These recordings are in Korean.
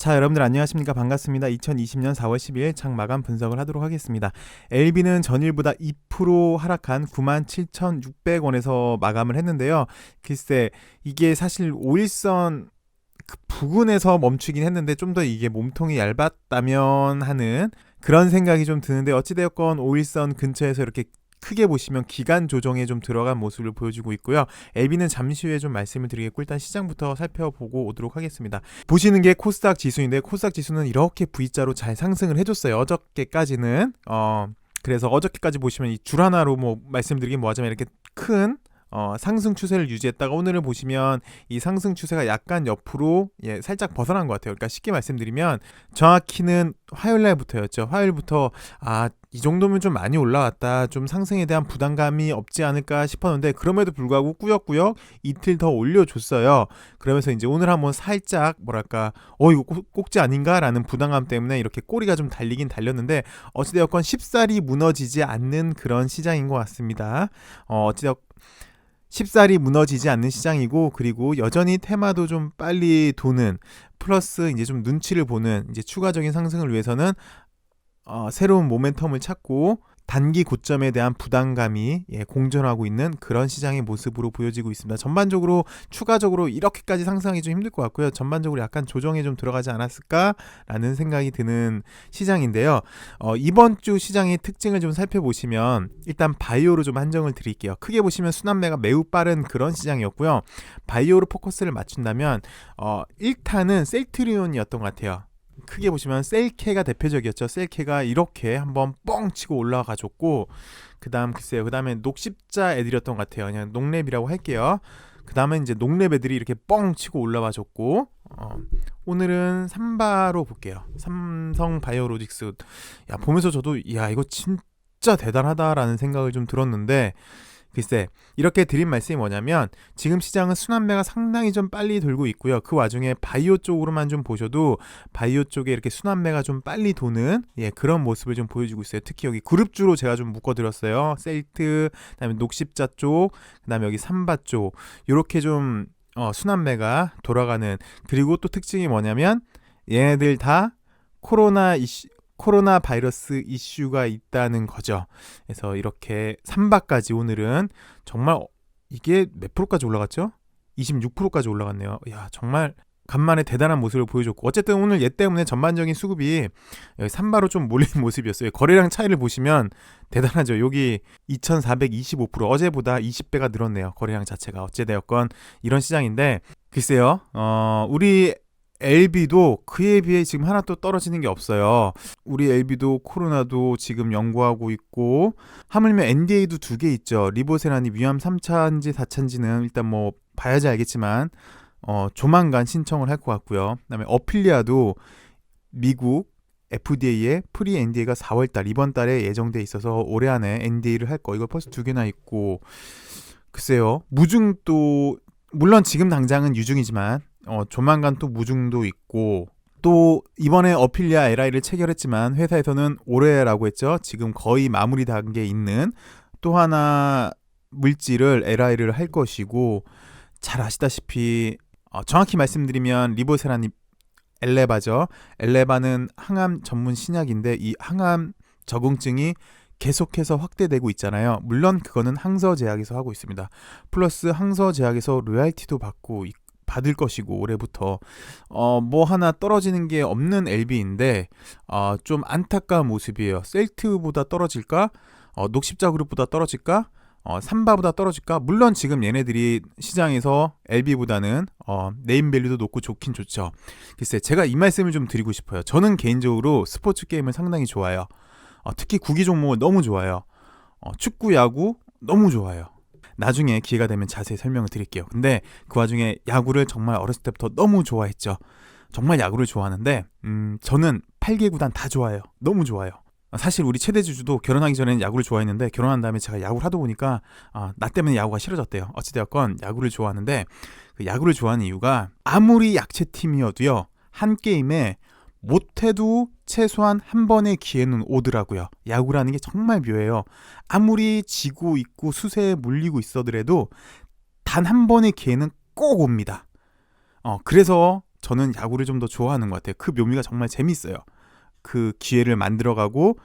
자, 여러분들 안녕하십니까? 반갑습니다. 2020년 4월 12일 장 마감 분석을 하도록 하겠습니다. LB는 전일보다 2% 하락한 97,600원에서 마감을 했는데요. 글쎄, 이게 사실 5일선 그 부근에서 멈추긴 했는데 좀 더 이게 몸통이 얇았다면 하는 그런 생각이 좀 드는데, 어찌되었건 5일선 근처에서 이렇게 크게 보시면 기간 조정에 좀 들어간 모습을 보여주고 있고요. LB는 잠시 후에 좀 말씀을 드리겠고, 일단 시장부터 살펴보고 오도록 하겠습니다. 보시는 게 코스닥 지수인데, 코스닥 지수는 이렇게 V자로 잘 상승을 해줬어요. 어저께까지는 그래서 어저께까지 보시면 이 줄 하나로 뭐 말씀드리긴 뭐하자면 이렇게 큰 상승 추세를 유지했다가 오늘을 보시면 이 상승 추세가 약간 옆으로 살짝 벗어난 것 같아요. 그러니까 쉽게 말씀드리면 정확히는 화요일 날부터였죠. 화요일부터 이 정도면 좀 많이 올라왔다, 좀 상승에 대한 부담감이 없지 않을까 싶었는데, 그럼에도 불구하고 꾸역꾸역 이틀 더 올려줬어요. 그러면서 이제 오늘 한번 살짝 뭐랄까 이거 꼭지 아닌가라는 부담감 때문에 이렇게 꼬리가 좀 달리긴 달렸는데, 어찌되었건 쉽사리 무너지지 않는 그런 시장인 것 같습니다. 어찌되었건 쉽사리 무너지지 않는 시장이고, 그리고 여전히 테마도 좀 빨리 도는, 플러스 이제 좀 눈치를 보는, 이제 추가적인 상승을 위해서는 새로운 모멘텀을 찾고 단기 고점에 대한 부담감이 공존하고 있는 그런 시장의 모습으로 보여지고 있습니다. 전반적으로 추가적으로 이렇게까지 상승하기 좀 힘들 것 같고요. 전반적으로 약간 조정에 좀 들어가지 않았을까라는 생각이 드는 시장인데요. 이번 주 시장의 특징을 좀 살펴보시면, 일단 바이오로 좀 한정을 드릴게요. 크게 보시면 순환매가 매우 빠른 그런 시장이었고요. 바이오로 포커스를 맞춘다면 1타는 셀트리온이었던 것 같아요. 크게 보시면 셀케가 대표적이었죠. 셀케가 이렇게 한번 뻥 치고 올라가 줬고, 그 다음에 녹십자 애들이었던 것 같아요. 그냥 녹랩이라고 할게요. 그 다음에 이제 녹랩 애들이 이렇게 뻥 치고 올라와 줬고, 오늘은 삼바로 볼게요. 삼성 바이오로직스. 보면서 저도 이거 진짜 대단하다라는 생각을 좀 들었는데, 글쎄, 이렇게 드린 말씀이 뭐냐면, 지금 시장은 순환매가 상당히 좀 빨리 돌고 있고요. 그 와중에 바이오 쪽으로만 좀 보셔도 바이오 쪽에 이렇게 순환매가 좀 빨리 도는 그런 모습을 좀 보여주고 있어요. 특히 여기 그룹주로 제가 좀 묶어드렸어요. 셀트, 그다음에 녹십자 쪽, 그다음에 여기 삼바 쪽, 이렇게 좀 순환매가 돌아가는. 그리고 또 특징이 뭐냐면, 얘네들 다 코로나 바이러스 이슈가 있다는 거죠. 그래서 이렇게 3바까지 오늘은 정말 이게 몇 프로까지 올라갔죠? 26%까지 올라갔네요. 정말 간만에 대단한 모습을 보여줬고, 어쨌든 오늘 얘 때문에 전반적인 수급이 3바로 좀 몰린 모습이었어요. 거래량 차이를 보시면 대단하죠. 여기 2425%, 어제보다 20배가 늘었네요. 거래량 자체가. 어찌되었건 이런 시장인데, 글쎄요, 우리 LB도 그에 비해 지금 하나 또 떨어지는 게 없어요. 우리 LB도 코로나도 지금 연구하고 있고, 하물며 NDA도 2개 있죠. 리보세라니 위암 3차인지 4차인지는 일단 뭐 봐야지 알겠지만 조만간 신청을 할 것 같고요. 그다음에 어필리아도 미국 FDA에 프리 NDA가 4월달 이번 달에 예정돼 있어서 올해 안에 NDA를 할 거. 이거 벌써 2개나 있고, 글쎄요, 무중도 물론 지금 당장은 유중이지만 조만간 또 무중도 있고, 또 이번에 어필리아 LI를 체결했지만 회사에서는 올해라고 했죠. 지금 거의 마무리 단계에 있는 또 하나 물질을 LI를 할 것이고, 잘 아시다시피 정확히 말씀드리면 리보세라니 엘레바죠. 엘레바는 항암 전문 신약인데, 이 항암 적응증이 계속해서 확대되고 있잖아요. 물론 그거는 항서제약에서 하고 있습니다. 플러스 항서제약에서 로얄티도 받을 것이고, 올해부터 뭐 하나 떨어지는 게 없는 LB인데 좀 안타까운 모습이에요. 셀트보다 떨어질까? 녹십자 그룹보다 떨어질까? 삼바보다 떨어질까? 물론 지금 얘네들이 시장에서 LB보다는 네임밸류도 높고 좋긴 좋죠. 글쎄, 제가 이 말씀을 좀 드리고 싶어요. 저는 개인적으로 스포츠 게임을 상당히 좋아해요. 특히 구기 종목을 너무 좋아해요. 축구, 야구 너무 좋아해요. 나중에 기회가 되면 자세히 설명을 드릴게요. 근데 그 와중에 야구를 정말 어렸을 때부터 너무 좋아했죠. 정말 야구를 좋아하는데 저는 8개 구단 다 좋아해요. 너무 좋아요. 사실 우리 최대 주주도 결혼하기 전에는 야구를 좋아했는데, 결혼한 다음에 제가 야구를 하다 보니까 나 때문에 야구가 싫어졌대요. 어찌되었건 야구를 좋아하는데, 그 야구를 좋아하는 이유가, 아무리 약체팀이어도요, 한 게임에 못해도 최소한 한 번의 기회는 오더라고요. 야구라는 게 정말 묘해요. 아무리 지고 있고 수세에 물리고 있어더라도 단 한 번의 기회는 꼭 옵니다. 그래서 저는 야구를 좀 더 좋아하는 것 같아요. 그 묘미가 정말 재밌어요. 그 기회를 만들어가고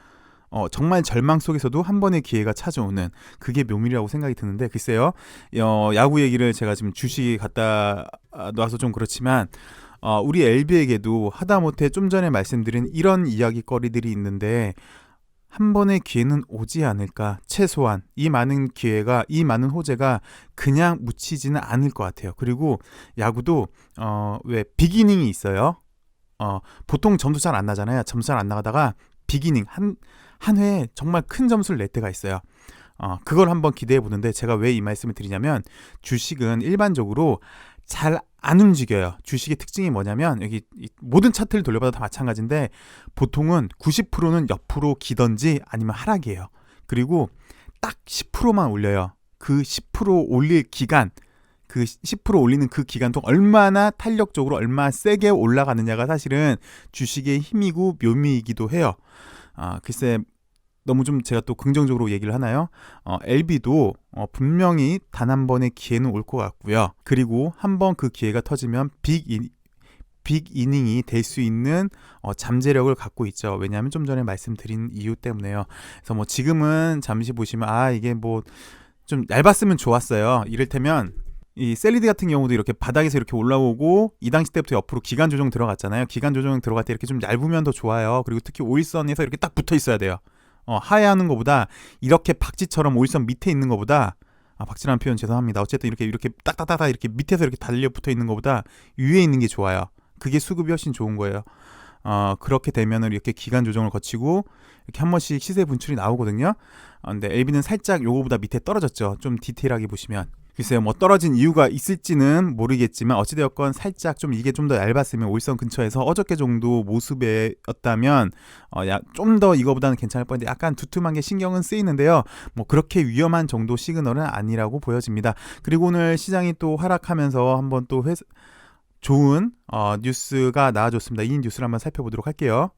정말 절망 속에서도 한 번의 기회가 찾아오는 그게 묘미라고 생각이 드는데, 글쎄요, 야구 얘기를 제가 지금 주식이 갖다 놔서 좀 그렇지만 우리 LB에게도 하다못해 좀 전에 말씀드린 이런 이야기거리들이 있는데 한 번의 기회는 오지 않을까. 최소한 이 많은 기회가, 이 많은 호재가 그냥 묻히지는 않을 것 같아요. 그리고 야구도 왜 비기닝이 있어요. 보통 점수 잘 안 나잖아요. 점수 잘 안 나가다가 비기닝 한 회에 정말 큰 점수를 낼 때가 있어요. 그걸 한번 기대해 보는데, 제가 왜 이 말씀을 드리냐면 주식은 일반적으로 잘 안 움직여요. 주식의 특징이 뭐냐면, 여기 모든 차트를 돌려봐도 다 마찬가지인데 보통은 90%는 옆으로 기던지 아니면 하락이에요. 그리고 딱 10%만 올려요. 그 10% 올릴 기간, 그 10% 올리는 그 기간 동안 얼마나 탄력적으로 얼마나 세게 올라가느냐가 사실은 주식의 힘이고 묘미이기도 해요. 글쎄, 너무 좀 제가 또 긍정적으로 얘기를 하나요? LB도 분명히 단 한 번의 기회는 올 것 같고요. 그리고 한 번 그 기회가 터지면 빅 이닝이 될 수 있는 잠재력을 갖고 있죠. 왜냐하면 좀 전에 말씀드린 이유 때문에요. 그래서 뭐 지금은 잠시 보시면 이게 뭐 좀 얇았으면 좋았어요. 이를테면 이 셀리드 같은 경우도 이렇게 바닥에서 이렇게 올라오고 이 당시 때부터 옆으로 기간 조정 들어갔잖아요. 기간 조정 들어갈 때 이렇게 좀 얇으면 더 좋아요. 그리고 특히 오일선에서 이렇게 딱 붙어 있어야 돼요. 하회하는 것보다 이렇게 박쥐처럼 오일선 밑에 있는 것보다, 박쥐라는 표현 죄송합니다. 어쨌든 이렇게 딱딱딱딱 이렇게 밑에서 이렇게 달려 붙어 있는 것보다 위에 있는 게 좋아요. 그게 수급이 훨씬 좋은 거예요. 그렇게 되면은 이렇게 기간 조정을 거치고 이렇게 한 번씩 시세 분출이 나오거든요. 근데 LB는 살짝 요거보다 밑에 떨어졌죠. 좀 디테일하게 보시면. 글쎄요, 뭐 떨어진 이유가 있을지는 모르겠지만 어찌되었건 살짝 좀 이게 좀 더 얇았으면, 오일선 근처에서 어저께 정도 모습이었다면 좀 더 이거보다는 괜찮을 뻔했는데 약간 두툼한 게 신경은 쓰이는데요. 뭐 그렇게 위험한 정도 시그널은 아니라고 보여집니다. 그리고 오늘 시장이 또 하락하면서 한번 또 좋은 뉴스가 나와줬습니다. 이 뉴스를 한번 살펴보도록 할게요.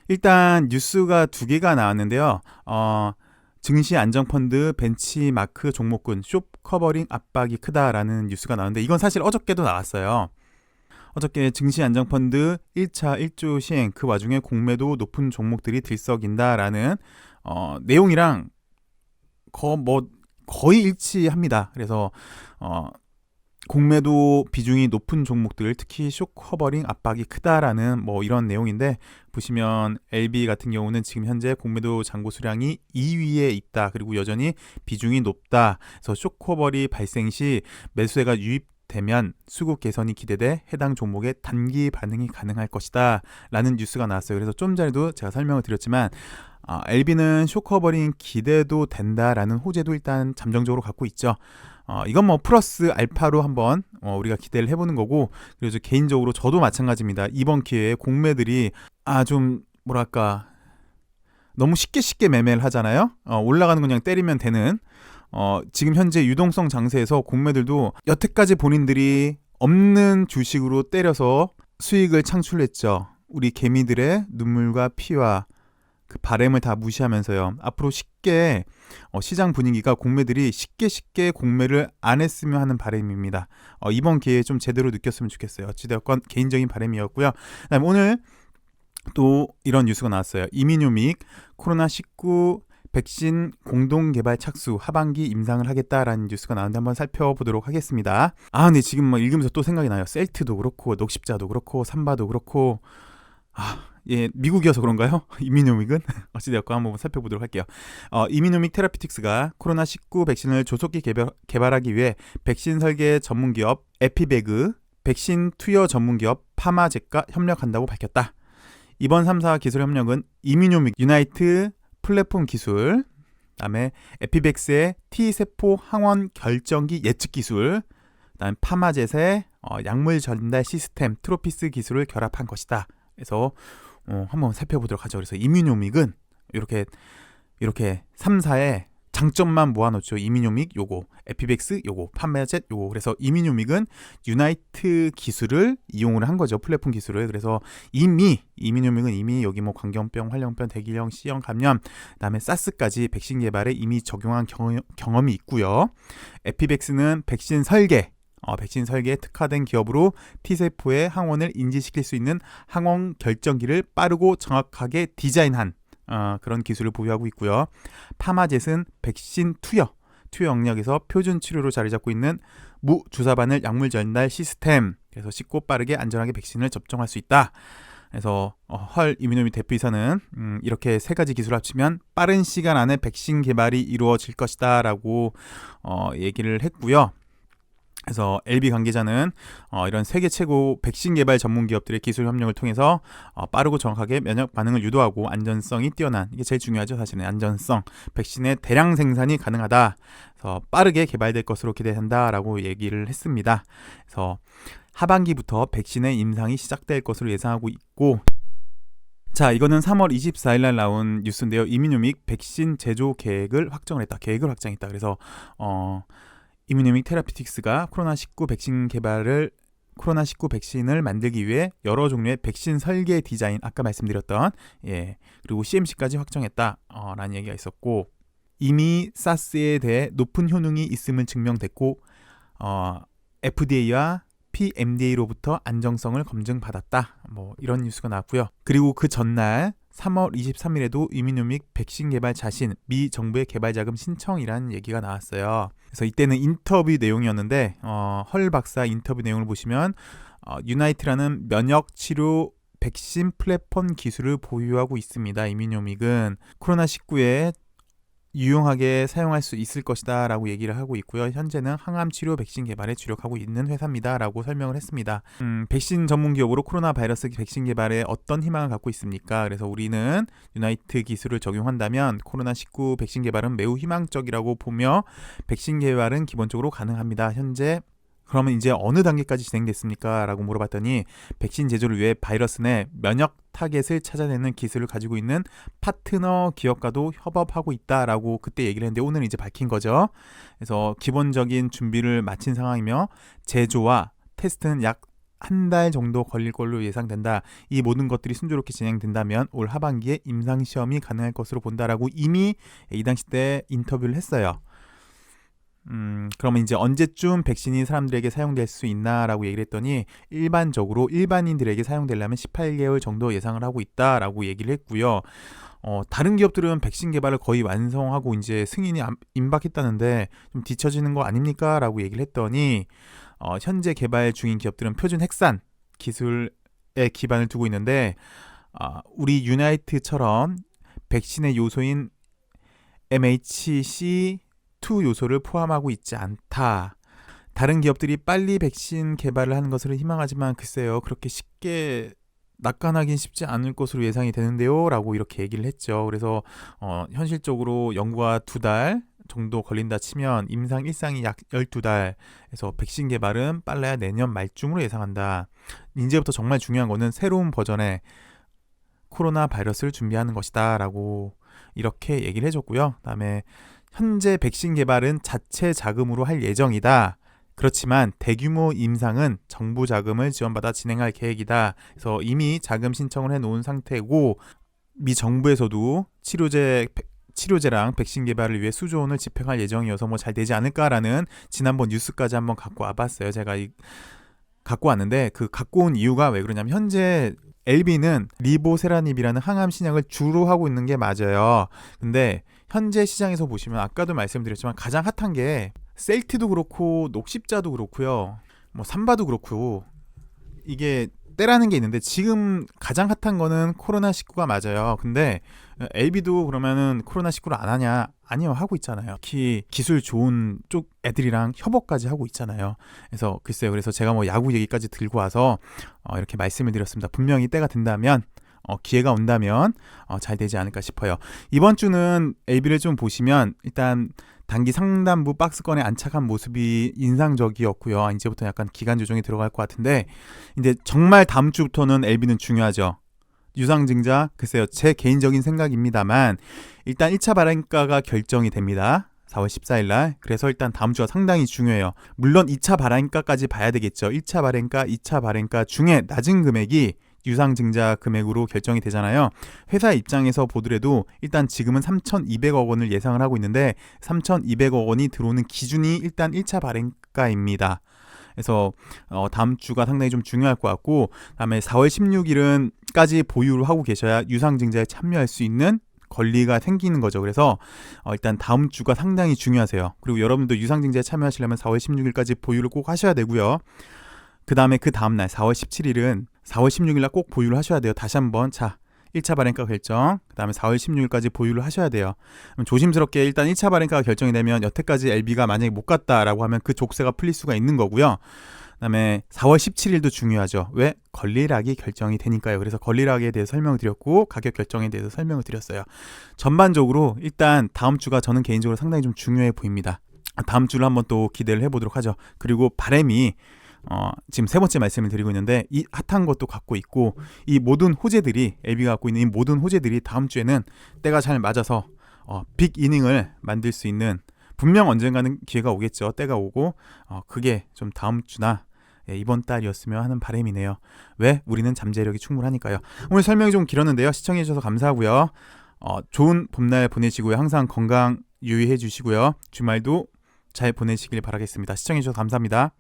일단 뉴스가 두 개가 나왔는데요. 증시 안정펀드 벤치마크 종목군 숏 커버링 압박이 크다라는 뉴스가 나왔는데, 이건 사실 어저께도 나왔어요. 어저께 증시 안정펀드 1차 1조 시행, 그 와중에 공매도 높은 종목들이 들썩인다라는 내용이랑 거의 일치합니다. 그래서 공매도 비중이 높은 종목들, 특히 숏 커버링 압박이 크다라는 뭐 이런 내용인데, 보시면 LB 같은 경우는 지금 현재 공매도 잔고 수량이 2위에 있다. 그리고 여전히 비중이 높다. 그래서 숏 커버리 발생 시 매수세가 유입되면 수급 개선이 기대돼 해당 종목에 단기 반응이 가능할 것이다 라는 뉴스가 나왔어요. 그래서 좀 전에도 제가 설명을 드렸지만 LB는 숏 커버링 기대도 된다라는 호재도 일단 잠정적으로 갖고 있죠. 이건 뭐 플러스 알파로 한번 우리가 기대를 해보는 거고, 그래서 개인적으로 저도 마찬가지입니다. 이번 기회에 공매들이 좀 뭐랄까 너무 쉽게 매매를 하잖아요. 올라가는 건 그냥 때리면 되는 지금 현재 유동성 장세에서 공매들도 여태까지 본인들이 없는 주식으로 때려서 수익을 창출했죠. 우리 개미들의 눈물과 피와 그 바램을 다 무시하면서요. 앞으로 쉽게 시장 분위기가 공매들이 쉽게 공매를 안 했으면 하는 바람입니다. 이번 기회에 좀 제대로 느꼈으면 좋겠어요. 어찌되었건 개인적인 바람이었고요. 그다음에 오늘 또 이런 뉴스가 나왔어요. 이민유믹 코로나19 백신 공동개발 착수 하반기 임상을 하겠다라는 뉴스가 나왔는데 한번 살펴보도록 하겠습니다. 근데 지금 막 읽으면서 또 생각이 나요. 셀트도 그렇고 녹십자도 그렇고 삼바도 그렇고 미국이어서 그런가요? 이민유믹은? 어찌되었건 한번 살펴보도록 할게요. 이민유믹 테라피틱스가 코로나19 백신을 조속히 개발하기 위해 백신 설계 전문기업 에피베그, 백신 투여 전문기업 파마젯과 협력한다고 밝혔다. 이번 3사 기술 협력은 이민유믹 유나이트 플랫폼 기술, 그다음에 에피백스의 T세포 항원 결정기 예측 기술, 그다음에 파마젯의 약물 전달 시스템 트로피스 기술을 결합한 것이다. 그래서 한번 살펴보도록 하죠. 그래서 이민유믹은 이렇게 3사의 장점만 모아놓죠. 이민유믹 요거, 에피백스 요거, 파마젯 요거. 그래서 이민유믹은 유나이트 기술을 이용을 한 거죠. 플랫폼 기술을. 그래서 이민유믹은 이미 여기 뭐 광견병, 활령병, 대기형, C형 감염, 그다음에 사스까지 백신 개발에 이미 적용한 경험이 있고요. 에피백스는 백신 설계, 백신 설계에 특화된 기업으로 T세포의 항원을 인지시킬 수 있는 항원 결정기를 빠르고 정확하게 디자인한 그런 기술을 보유하고 있고요. 파마젯은 백신 투여 영역에서 표준 치료로 자리 잡고 있는 무주사바늘 약물 전달 시스템, 그래서 쉽고 빠르게 안전하게 백신을 접종할 수 있다. 그래서 헐 이뮤노믹 대표이사는 이렇게 세 가지 기술을 합치면 빠른 시간 안에 백신 개발이 이루어질 것이다 라고 얘기를 했고요. 그래서 LB 관계자는 이런 세계 최고 백신 개발 전문 기업들의 기술 협력을 통해서 빠르고 정확하게 면역 반응을 유도하고 안전성이 뛰어난, 이게 제일 중요하죠. 사실은 안전성, 백신의 대량 생산이 가능하다. 그래서 빠르게 개발될 것으로 기대한다라고 얘기를 했습니다. 그래서 하반기부터 백신의 임상이 시작될 것으로 예상하고 있고, 자, 이거는 3월 24일 날 나온 뉴스인데요. 이뮤노믹 백신 제조 계획을 확정했다. 그래서 이뮤노믹 테라피틱스가 코로나19 백신을 만들기 위해 여러 종류의 백신 설계 디자인, 아까 말씀드렸던 그리고 CMC까지 확정했다 라는 얘기가 있었고, 이미 사스에 대해 높은 효능이 있음을 증명됐고 FDA와 PMDA로부터 안정성을 검증받았다, 뭐 이런 뉴스가 나왔고요. 그리고 그 전날 3월 23일에도 이뮤노믹 백신 개발 자신, 미 정부의 개발 자금 신청이라는 얘기가 나왔어요. 그래서 이때는 인터뷰 내용이었는데 헐 박사 인터뷰 내용을 보시면 유나이트라는 면역 치료 백신 플랫폼 기술을 보유하고 있습니다. 이뮤노믹은 코로나19에 유용하게 사용할 수 있을 것이다 라고 얘기를 하고 있고요. 현재는 항암 치료 백신 개발에 주력하고 있는 회사입니다 라고 설명을 했습니다. 백신 전문 기업으로 코로나 바이러스 백신 개발에 어떤 희망을 갖고 있습니까? 그래서 우리는 유나이트 기술을 적용한다면 코로나19 백신 개발은 매우 희망적이라고 보며 백신 개발은 기본적으로 가능합니다. 현재 그러면 이제 어느 단계까지 진행됐습니까? 라고 물어봤더니 백신 제조를 위해 바이러스 내 면역 타겟을 찾아내는 기술을 가지고 있는 파트너 기업과도 협업하고 있다라고 그때 얘기를 했는데, 오늘 이제 밝힌 거죠. 그래서 기본적인 준비를 마친 상황이며 제조와 테스트는 약 한 달 정도 걸릴 걸로 예상된다. 이 모든 것들이 순조롭게 진행된다면 올 하반기에 임상시험이 가능할 것으로 본다라고 이미 이 당시 때 인터뷰를 했어요. 그러면 이제 언제쯤 백신이 사람들에게 사용될 수 있나라고 얘기를 했더니 일반적으로 일반인들에게 사용되려면 18개월 정도 예상을 하고 있다라고 얘기를 했고요. 다른 기업들은 백신 개발을 거의 완성하고 이제 승인이 임박했다는데 좀 뒤처지는 거 아닙니까? 라고 얘기를 했더니 현재 개발 중인 기업들은 표준 핵산 기술에 기반을 두고 있는데 우리 유나이트처럼 백신의 요소인 MHC2 요소를 포함하고 있지 않다. 다른 기업들이 빨리 백신 개발을 하는 것을 희망하지만 글쎄요, 그렇게 쉽게 낙관하긴 쉽지 않을 것으로 예상이 되는데요 라고 이렇게 얘기를 했죠. 그래서 현실적으로 연구가 2달 정도 걸린다 치면 임상 일상이 약 12달에서 백신 개발은 빨라야 내년 말쯤으로 예상한다. 이제부터 정말 중요한 거는 새로운 버전의 코로나 바이러스를 준비하는 것이다 라고 이렇게 얘기를 해줬고요. 그다음에 현재 백신 개발은 자체 자금으로 할 예정이다. 그렇지만 대규모 임상은 정부 자금을 지원받아 진행할 계획이다. 그래서 이미 자금 신청을 해놓은 상태고, 미 정부에서도 치료제랑 백신 개발을 위해 수조 원을 집행할 예정이어서 뭐 잘 되지 않을까라는 지난번 뉴스까지 한번 갖고 와봤어요. 제가 갖고 왔는데 그 갖고 온 이유가 왜 그러냐면, 현재 LB는 리보세라닙이라는 항암 신약을 주로 하고 있는 게 맞아요. 근데 현재 시장에서 보시면 아까도 말씀드렸지만 가장 핫한 게 셀트도 그렇고 녹십자도 그렇고요, 뭐 삼바도 그렇고, 이게 때라는 게 있는데 지금 가장 핫한 거는 코로나19가 맞아요. 근데 LB도 그러면은 코로나19를 안 하냐? 아니요, 하고 있잖아요. 특히 기술 좋은 쪽 애들이랑 협업까지 하고 있잖아요. 그래서 글쎄요, 그래서 제가 뭐 야구 얘기까지 들고 와서 이렇게 말씀을 드렸습니다. 분명히 때가 된다면, 기회가 온다면 잘 되지 않을까 싶어요. 이번 주는 LB를 좀 보시면 일단 단기 상단부 박스권에 안착한 모습이 인상적이었고요. 이제부터 약간 기간 조정이 들어갈 것 같은데, 이제 정말 다음 주부터는 LB는 중요하죠. 유상증자, 글쎄요, 제 개인적인 생각입니다만 일단 1차 발행가가 결정이 됩니다. 4월 14일 날. 그래서 일단 다음 주가 상당히 중요해요. 물론 2차 발행가까지 봐야 되겠죠. 1차 발행가, 2차 발행가 중에 낮은 금액이 유상증자 금액으로 결정이 되잖아요. 회사 입장에서 보더라도 일단 지금은 3,200억 원을 예상을 하고 있는데 3,200억 원이 들어오는 기준이 일단 1차 발행가입니다. 그래서 다음 주가 상당히 좀 중요할 것 같고, 그다음에 4월 16일은까지 보유를 하고 계셔야 유상증자에 참여할 수 있는 권리가 생기는 거죠. 그래서 일단 다음 주가 상당히 중요하세요. 그리고 여러분도 유상증자에 참여하시려면 4월 16일까지 보유를 꼭 하셔야 되고요. 그 다음에 그 다음날 4월 17일은 4월 16일날 꼭 보유를 하셔야 돼요. 다시 한번 1차 발행가 결정, 그 다음에 4월 16일까지 보유를 하셔야 돼요. 조심스럽게 일단 1차 발행가가 결정이 되면 여태까지 LB가 만약에 못 갔다라고 하면 그 족쇄가 풀릴 수가 있는 거고요. 그 다음에 4월 17일도 중요하죠. 왜? 권리락이 결정이 되니까요. 그래서 권리락에 대해서 설명을 드렸고, 가격 결정에 대해서 설명을 드렸어요. 전반적으로 일단 다음 주가 저는 개인적으로 상당히 좀 중요해 보입니다. 다음 주를 한번 또 기대를 해보도록 하죠. 그리고 바람이 지금 세 번째 말씀을 드리고 있는데, 이 핫한 것도 갖고 있고, 이 모든 호재들이, LB가 갖고 있는 이 모든 호재들이 다음 주에는 때가 잘 맞아서 빅 이닝을 만들 수 있는, 분명 언젠가는 기회가 오겠죠. 때가 오고, 그게 좀 다음 주나 이번 달이었으면 하는 바람이네요. 왜? 우리는 잠재력이 충분하니까요. 오늘 설명이 좀 길었는데요. 시청해 주셔서 감사하고요. 좋은 봄날 보내시고요. 항상 건강 유의해 주시고요. 주말도 잘 보내시길 바라겠습니다. 시청해 주셔서 감사합니다.